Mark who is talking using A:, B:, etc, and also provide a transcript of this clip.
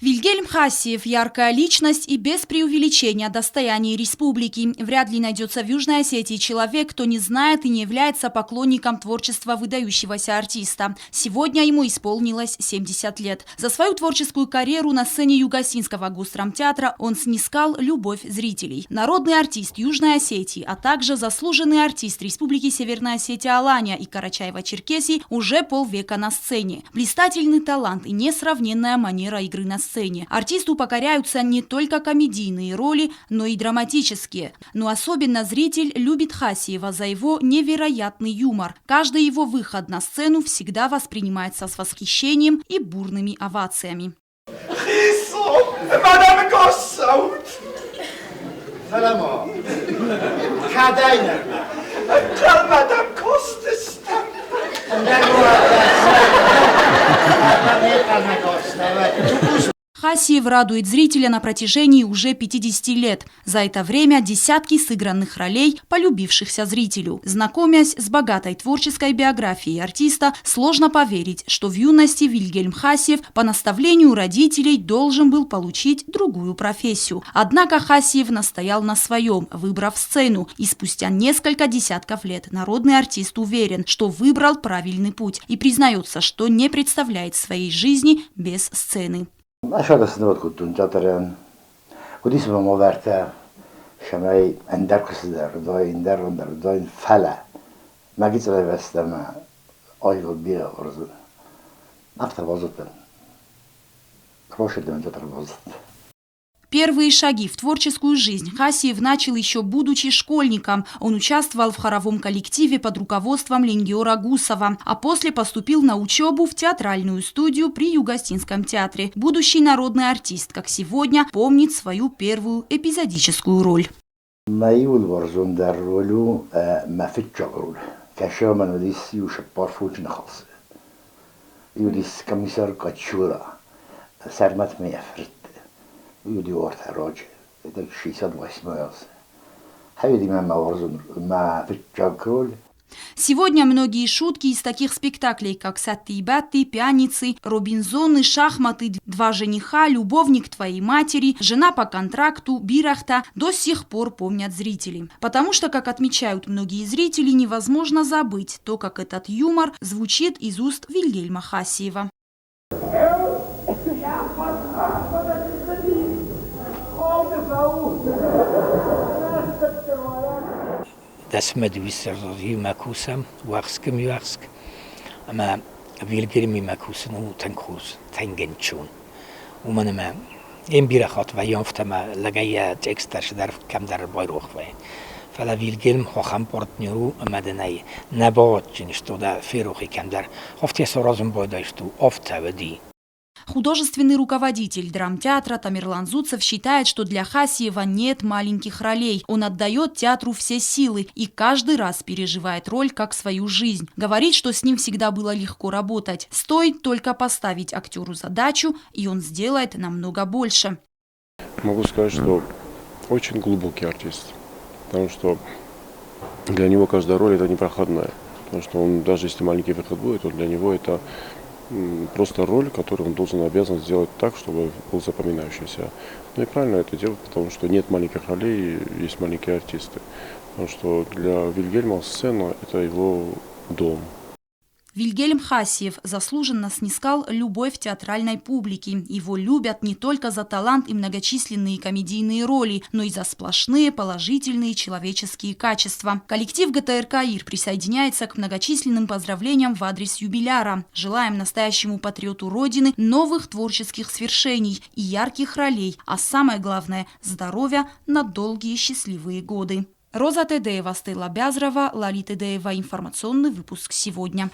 A: Вильгельм Хассиев – яркая личность и без преувеличения достояние республики. Вряд ли найдется в Южной Осетии человек, кто не знает и не является поклонником творчества выдающегося артиста. Сегодня ему исполнилось 70 лет. За свою творческую карьеру на сцене Югасинского госдрамтеатра он снискал любовь зрителей. Народный артист Южной Осетии, а также заслуженный артист Республики Северная Осетия Алания и Карачаево-Черкесии уже полвека на сцене. Блистательный талант и несравненная манера игры на сцене. Артисту покоряются не только комедийные роли, но и драматические. Но особенно зритель любит Хассиева за его невероятный юмор. Каждый его выход на сцену всегда воспринимается с восхищением и бурными овациями. Хассиев радует зрителя на протяжении уже 50 лет. За это время десятки сыгранных ролей, полюбившихся зрителю. Знакомясь с богатой творческой биографией артиста, сложно поверить, что в юности Вильгельм Хассиев по наставлению родителей должен был получить другую профессию. Однако Хассиев настоял на своем, выбрав сцену. И спустя несколько десятков лет народный артист уверен, что выбрал правильный путь и признается, что не представляет своей жизни без сцены.
B: Aşağıdasında da kutun çatırın. Kudisme moverte şamay ender kısıdır, doyun der, doyun fala. Magitre vesteme ayıl bir orzu. After vazutun. Прошлый çatır vazut.
A: Первые шаги в творческую жизнь Хассиев начал еще будучи школьником. Он участвовал в хоровом коллективе под руководством Ленгиора Гусова, а после поступил на учебу в театральную студию при Югасинском театре. Будущий народный артист, как сегодня, помнит свою первую эпизодическую роль.
B: Наивul varzun der rolü mafitçak rol. Kaşaman udis yuşak parfuçun khas. Udis komisar kaçura. Sermat meyafrit. Люди орта роч, это 68 раз. Хавиди мама орзун, ма фитчакроль.
A: Сегодня многие шутки из таких спектаклей, как «Сатты и Батты», «Пьяницы», «Робинзоны», «Шахматы», «Два жениха», «Любовник твоей матери», «Жена по контракту», «Бирахта» до сих пор помнят зрители. Потому что, как отмечают многие зрители, невозможно забыть то, как этот юмор звучит из уст Вильгельма Хассиева.
C: Das med visser makusam warskem yarsk ama vilgirmi makusen u tankus tangenchun ومنما این بیرخات و یافتم لگای تکستش در کم در بایروخ و فلا ویلگلم خواهم پرت نیرو مدنی نبات جنشتو دا فیروخی کم در خفتی سرازم بایداشتو افتا و دی.
A: Художественный руководитель драмтеатра Тамерлан Зуцев считает, что для Хассиева нет маленьких ролей. Он отдает театру все силы и каждый раз переживает роль как свою жизнь. Говорит, что с ним всегда было легко работать. Стоит только поставить актеру задачу, и он сделает намного больше.
D: Могу сказать, что очень глубокий артист, потому что для него каждая роль это непроходная. Потому что он, даже если маленький выход будет, то для него это просто роль, которую он должен, обязан сделать так, чтобы был запоминающийся. Ну и правильно это делать, потому что нет маленьких ролей, есть маленькие артисты. Потому что для Вильгельма сцена – это его дом.
A: Вильгельм Хассиев заслуженно снискал любовь театральной публики. Его любят не только за талант и многочисленные комедийные роли, но и за сплошные положительные человеческие качества. Коллектив ГТРК ИР присоединяется к многочисленным поздравлениям в адрес юбиляра. Желаем настоящему патриоту Родины новых творческих свершений и ярких ролей, а самое главное – здоровья на долгие счастливые годы. Роза Тедеева, Стелла Бязрова, Лали Тедеева. Информационный выпуск сегодня.